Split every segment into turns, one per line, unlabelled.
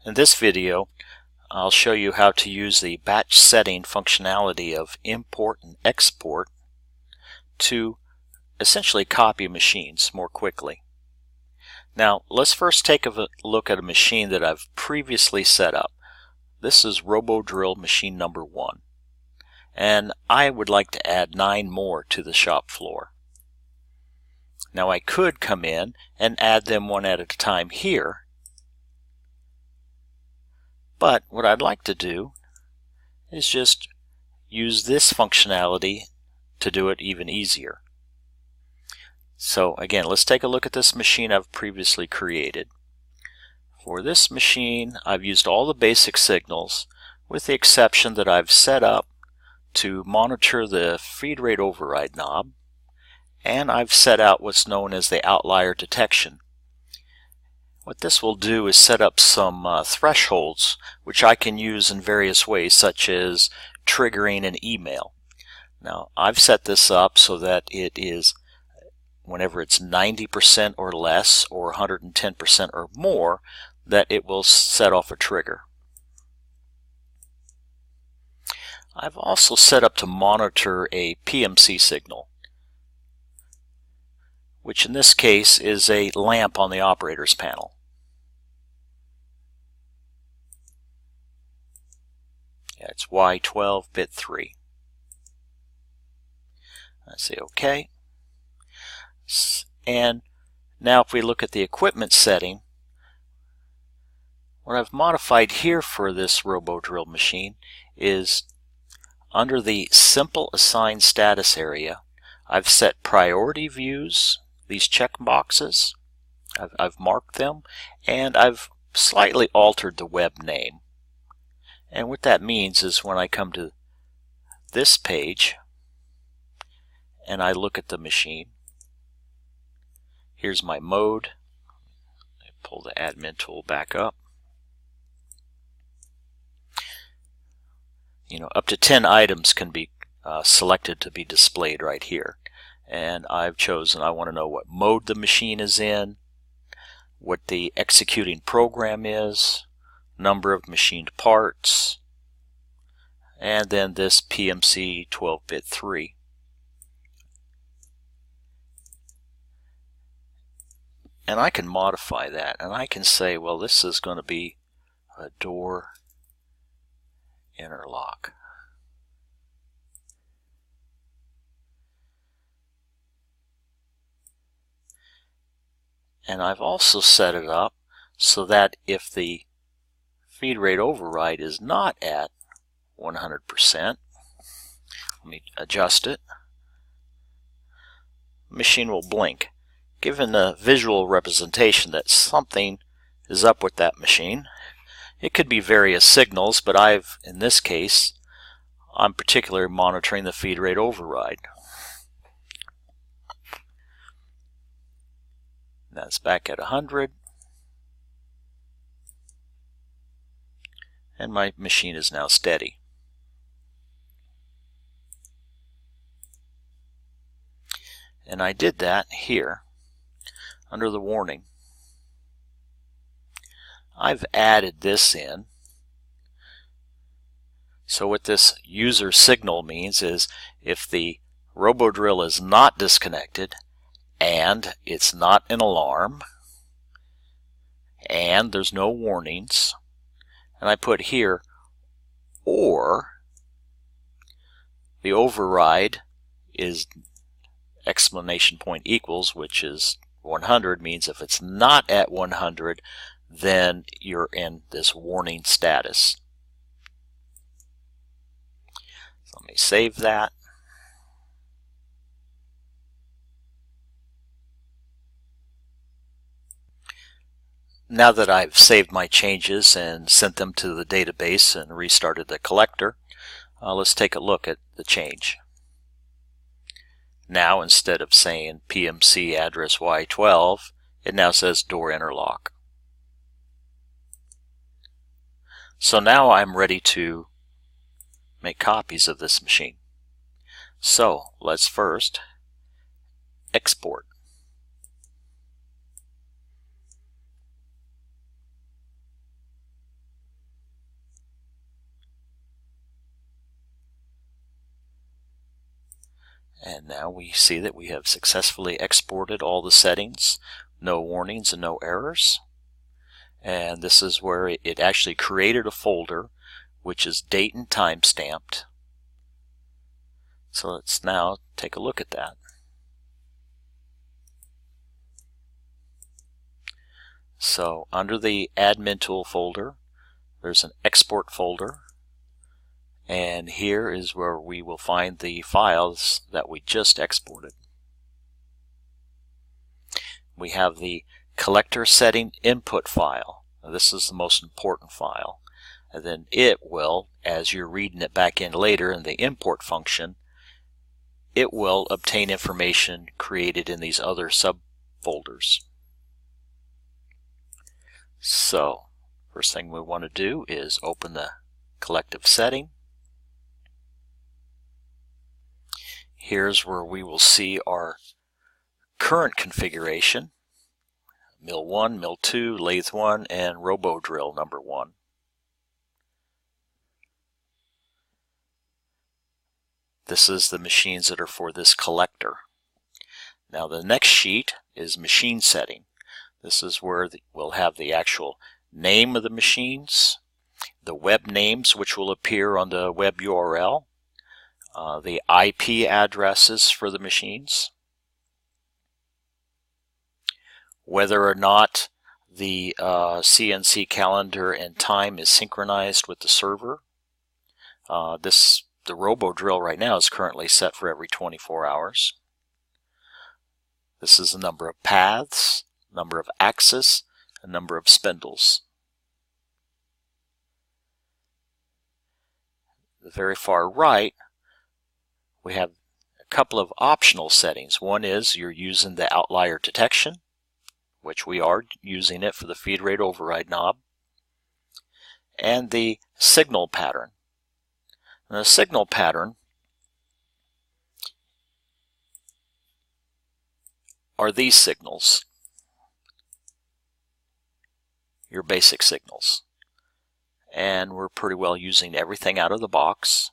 In this video, I'll show you how to use the batch setting functionality of import and export to essentially copy machines more quickly. Now, let's first take a look at a machine that I've previously set up. This is RoboDrill machine number 1, and I would like to add 9 more to the shop floor. Now, I could come in and add them one at a time here, but what I'd like to do is just use this functionality to do it even easier. So again, let's take a look at this machine I've previously created. For this machine, I've used all the basic signals with the exception that I've set up to monitor the feed rate override knob, and I've set out what's known as the outlier detection. What this will do is set up some thresholds which I can use in various ways, such as triggering an email. Now, I've set this up so that it is whenever it's 90% or less or 110% or more, that it will set off a trigger. I've also set up to monitor a PMC signal, which in this case is a lamp on the operator's panel. Yeah, it's Y12 bit 3. I say OK. And now if we look at the equipment setting, what I've modified here for this RoboDrill machine is under the Simple Assign Status area, I've set priority views, these check boxes. I've marked them, and I've slightly altered the web name. And what that means is when I come to this page and I look at the machine, here's my mode. I pull the admin tool back up. Up to 10 items can be selected to be displayed right here. And I've chosen, I want to know what mode the machine is in, what the executing program is, number of machined parts, and then this PMC 12-bit 3. And I can modify that, and I can say, well, this is going to be a door interlock. And I've also set it up so that if the feed rate override is not at 100%, let me adjust it, the machine will blink, giving a visual representation that something is up with that machine. It could be various signals, but in this case, I'm particularly monitoring the feed rate override. That's back at 100. And my machine is now steady. And I did that here under the warning. I've added this in. So what this user signal means is if the RoboDrill is not disconnected and it's not an alarm and there's no warnings, and I put here or the override is exclamation point equals, which is 100, means if it's not at 100, then you're in this warning status. So let me save that. Now that I've saved my changes and sent them to the database and restarted the collector, let's take a look at the change. Now, instead of saying PMC address Y12, it now says door interlock. So now I'm ready to make copies of this machine. So let's first export. And now we see that we have successfully exported all the settings, no warnings and no errors. And this is where it actually created a folder which is date and time stamped. So let's now take a look at that. So under the admin tool folder, there's an export folder, and here is where we will find the files that we just exported. We have the collector setting input file. Now, this is the most important file. And then it will, as you're reading it back in later in the import function, it will obtain information created in these other subfolders. So, first thing we want to do is open the collective setting. Here's where we will see our current configuration: mill 1, mill 2, lathe 1, and robo drill number 1. This is the machines that are for this collector. Now the next sheet is machine setting. This is where we'll have the actual name of the machines, the web names which will appear on the web URL, the IP addresses for the machines, whether or not the CNC calendar and time is synchronized with the server. The robo drill right now is currently set for every 24 hours. This is the number of paths, number of axes, and number of spindles. The very far right, we have a couple of optional settings. One is you're using the outlier detection, which we are using it for the feed rate override knob, and the signal pattern. And the signal pattern are these signals, your basic signals. And we're pretty well using everything out of the box.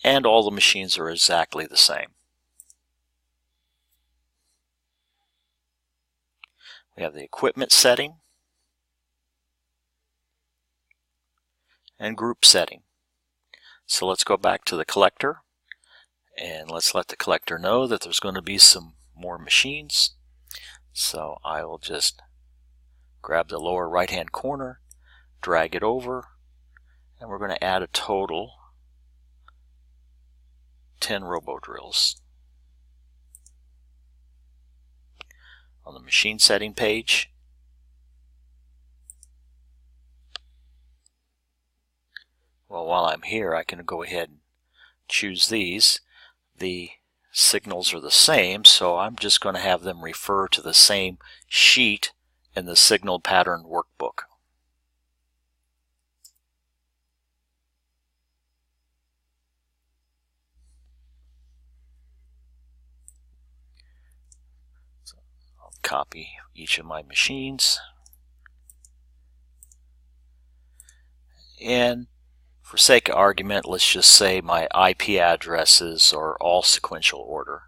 And all the machines are exactly the same. We have the equipment setting and group setting. So let's go back to the collector, and let's let the collector know that there's going to be some more machines. So I will just grab the lower right hand corner, drag it over, and we're going to add a total 10 robo drills. On the machine setting page, well, while I'm here, I can go ahead and choose these. The signals are the same, so I'm just going to have them refer to the same sheet in the signal pattern workbook. So I'll copy each of my machines, and for sake of argument, let's just say my IP addresses are all sequential order.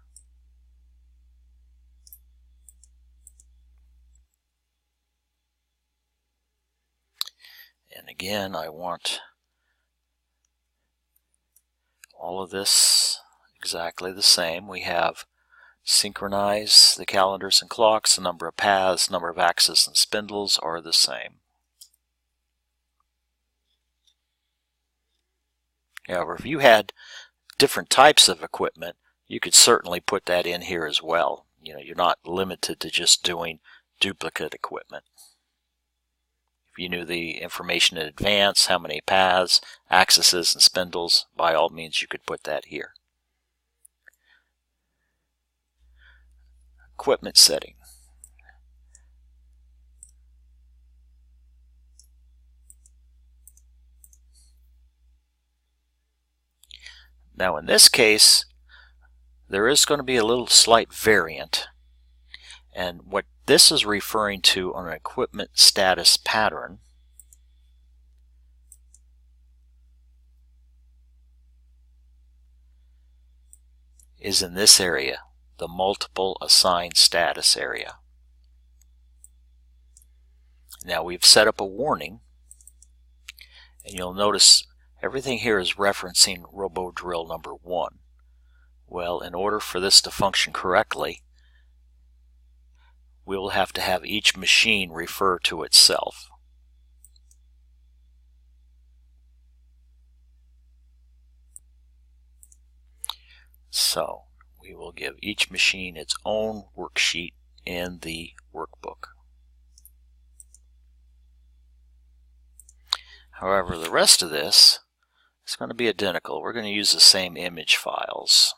And again, I want all of this exactly the same. We have synchronize the calendars and clocks, the number of paths, number of axes and spindles are the same. However, if you had different types of equipment, you could certainly put that in here as well. You're not limited to just doing duplicate equipment. If you knew the information in advance, how many paths, axes, and spindles, by all means you could put that here. Equipment setting. Now in this case, there is going to be a little slight variant. And what this is referring to on an equipment status pattern is in this area, the multiple assigned status area. Now we've set up a warning, and you'll notice everything here is referencing RoboDrill number 1. Well, in order for this to function correctly, we will have to have each machine refer to itself. So we will give each machine its own worksheet in the workbook. However, the rest of this is going to be identical. We're going to use the same image files.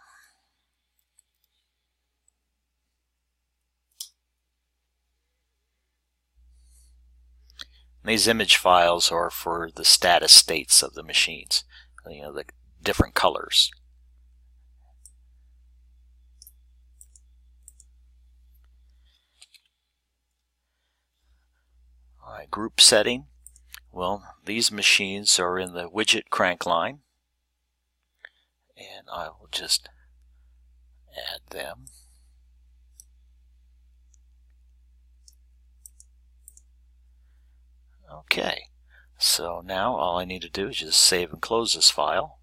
These image files are for the status states of the machines, the different colors. All right, group setting. Well, these machines are in the widget crank line, and I will just add them. Okay, so now all I need to do is just save and close this file.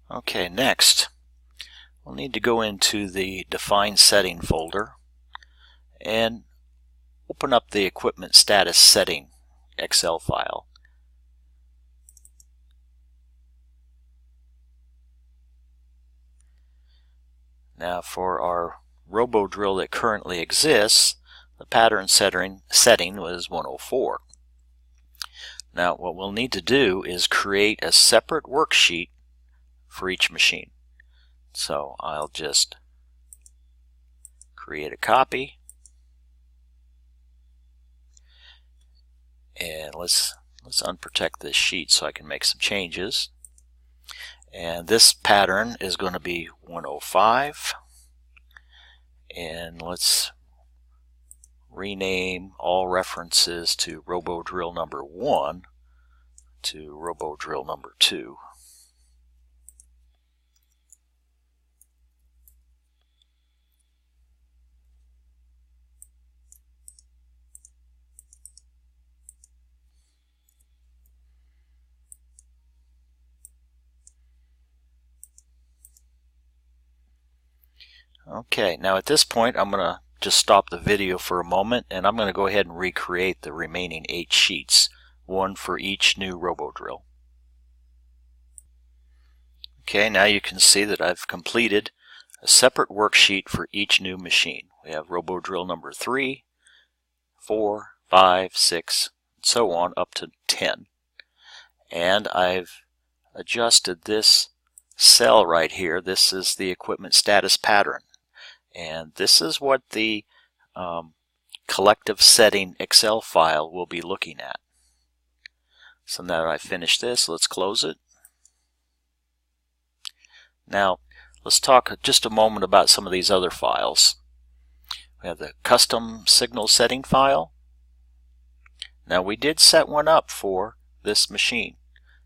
Okay, next we'll need to go into the Define Setting folder and open up the Equipment Status Setting Excel file. Now for our RoboDrill that currently exists, the pattern setting was 104. Now what we'll need to do is create a separate worksheet for each machine. So I'll just create a copy, and let's unprotect this sheet so I can make some changes. And this pattern is going to be 105, and let's rename all references to RoboDrill number 1 to RoboDrill number 2. Okay, now at this point I'm going to just stop the video for a moment, and I'm going to go ahead and recreate the remaining 8 sheets, one for each new RoboDrill. Okay, now you can see that I've completed a separate worksheet for each new machine. We have RoboDrill number 3, 4, 5, 6, and so on up to 10. And I've adjusted this cell right here. This is the equipment status pattern. And this is what the collective setting Excel file will be looking at. So now that I've finished this, let's close it. Now let's talk just a moment about some of these other files. We have the custom signal setting file. Now we did set one up for this machine.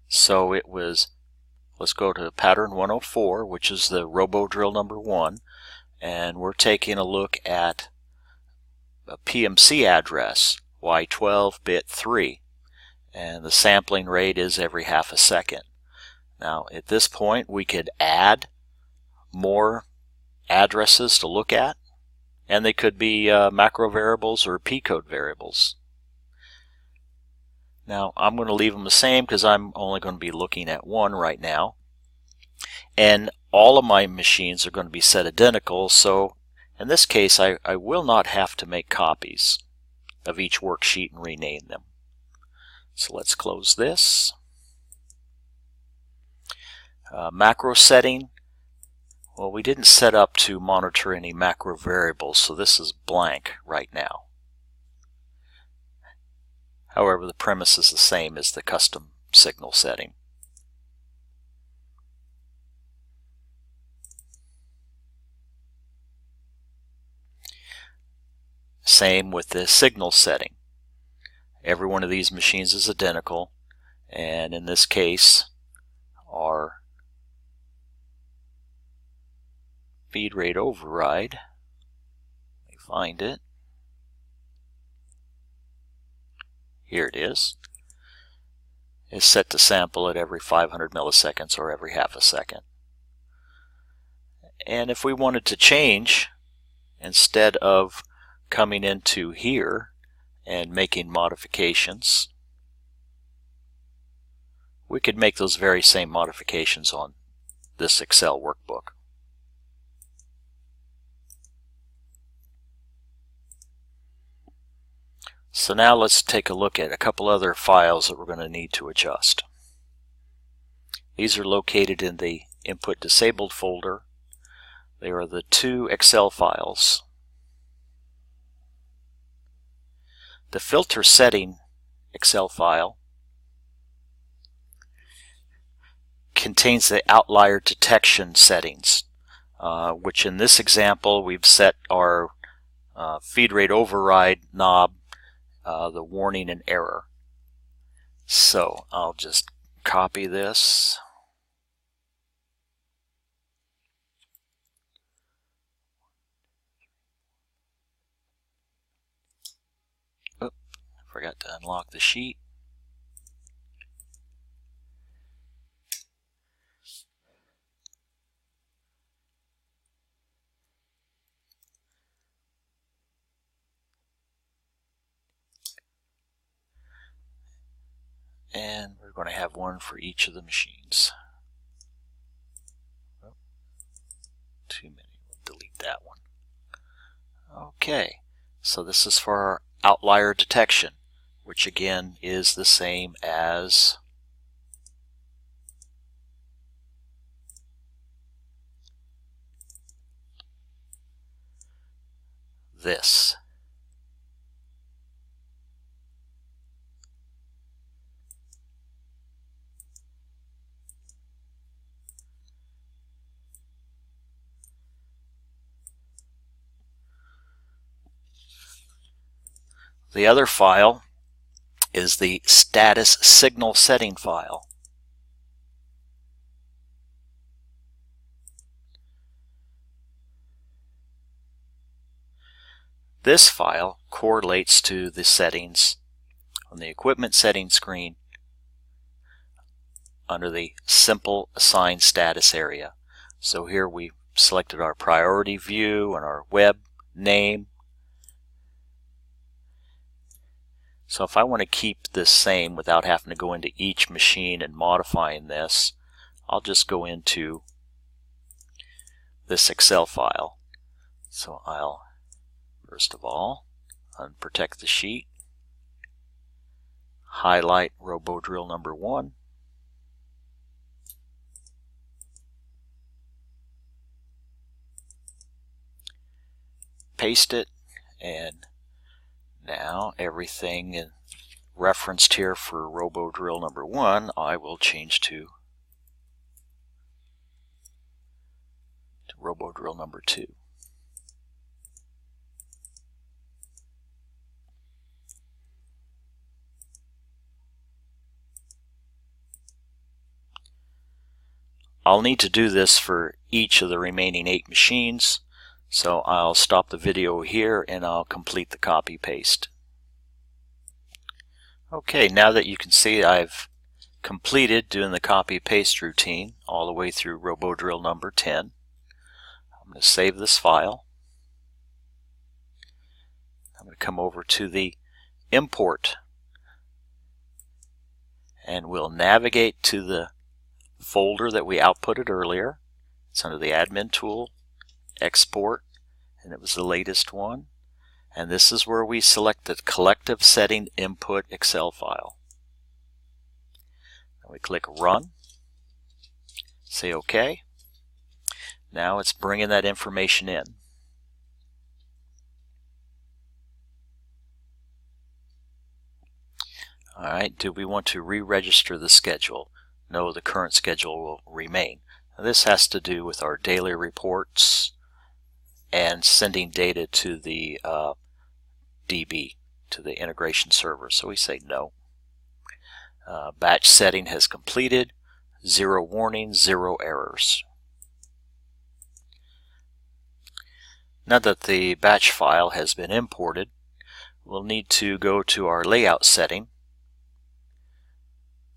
So it was, let's go to pattern 104, which is the RoboDrill number 1. And we're taking a look at a PMC address, Y12 bit 3, and the sampling rate is every half a second. Now at this point we could add more addresses to look at, and they could be macro variables or P-code variables. Now I'm going to leave them the same because I'm only going to be looking at one right now. And all of my machines are going to be set identical, so in this case I will not have to make copies of each worksheet and rename them. So let's close this. Macro setting. Well, we didn't set up to monitor any macro variables, so this is blank right now. However, the premise is the same as the custom signal setting. Same with the signal setting. every one of these machines is identical, and in this case our feed rate override, let me find it, here it is set to sample at every 500 milliseconds or every half a second. And if we wanted to change, instead of coming into here and making modifications, we could make those very same modifications on this Excel workbook. So now let's take a look at a couple other files that we're going to need to adjust. These are located in the Input Disabled folder. They are the two Excel files. The Filter Setting Excel file contains the outlier detection settings, which in this example we've set our feed rate override knob, the warning and error. So I'll just copy this. Oop, forgot to unlock the sheet. And we're going to have one for each of the machines. Oh, too many. We'll delete that one. Okay, so this is for our outlier detection, which again is the same as this. The other file is the status signal setting file. This file correlates to the settings on the equipment settings screen under the Simple Assign Status area. So here we selected our priority view and our web name. So if I want to keep this same without having to go into each machine and modifying this, I'll just go into this Excel file. So I'll first of all unprotect the sheet, highlight RoboDrill number 1, paste it, and now everything referenced here for RoboDrill number 1 I will change to RoboDrill number 2. I'll need to do this for each of the remaining 8 machines, so I'll stop the video here and I'll complete the copy paste. Okay, now that you can see I've completed doing the copy paste routine all the way through RoboDrill number 10, I'm going to save this file. I'm going to come over to the import and we'll navigate to the folder that we outputted earlier. It's under the admin tool, export, and it was the latest one. And this is where we select the collective setting input Excel file. And we click run, say OK. Now it's bringing that information in. Alright, do we want to re-register the schedule? No, the current schedule will remain. Now, this has to do with our daily reports and sending data to the DB to the integration server. So we say no. Batch setting has completed. 0 warnings, 0 errors. Now that the batch file has been imported, we'll need to go to our layout setting,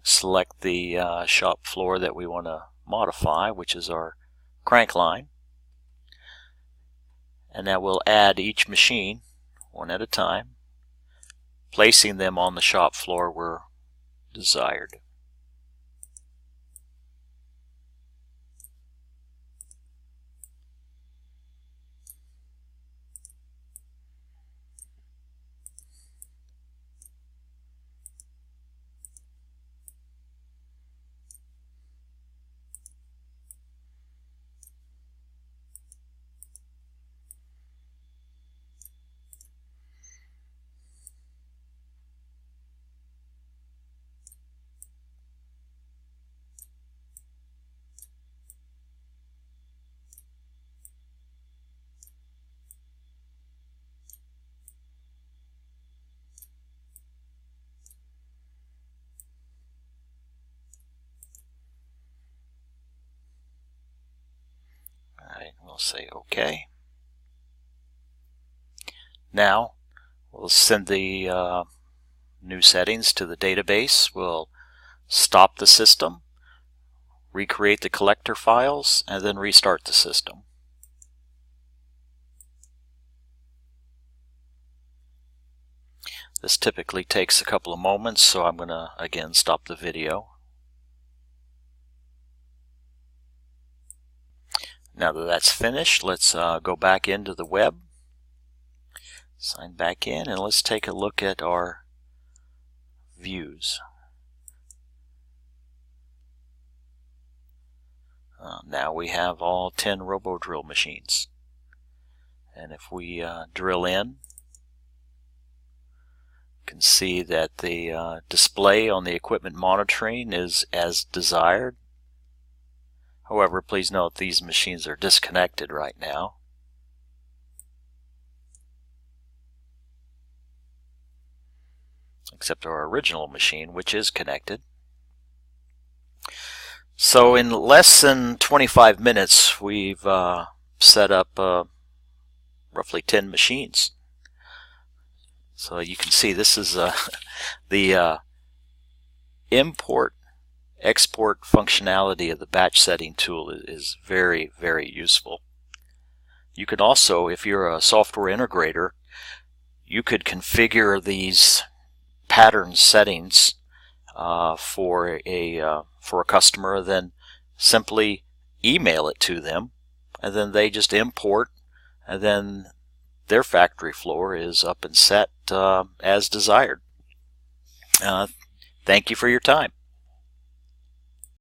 select the shop floor that we want to modify, which is our crank line, and now we'll add each machine one at a time, placing them on the shop floor where desired. We'll say OK. Now we'll send the new settings to the database. We'll stop the system, recreate the collector files, and then restart the system. This typically takes a couple of moments, so I'm going to again stop the video. Now that that's finished, let's go back into the web, sign back in, and let's take a look at our views. Now we have all 10 RoboDrill machines, and if we drill in, you can see that the display on the equipment monitoring is as desired. However, please note these machines are disconnected right now. Except our original machine, which is connected. So in less than 25 minutes, we've set up roughly 10 machines. So you can see this is the import-export functionality of the batch setting tool is very, very useful. You can also, if you're a software integrator, you could configure these pattern settings for a customer, then simply email it to them, and then they just import, and then their factory floor is up and set as desired. Thank you for your time.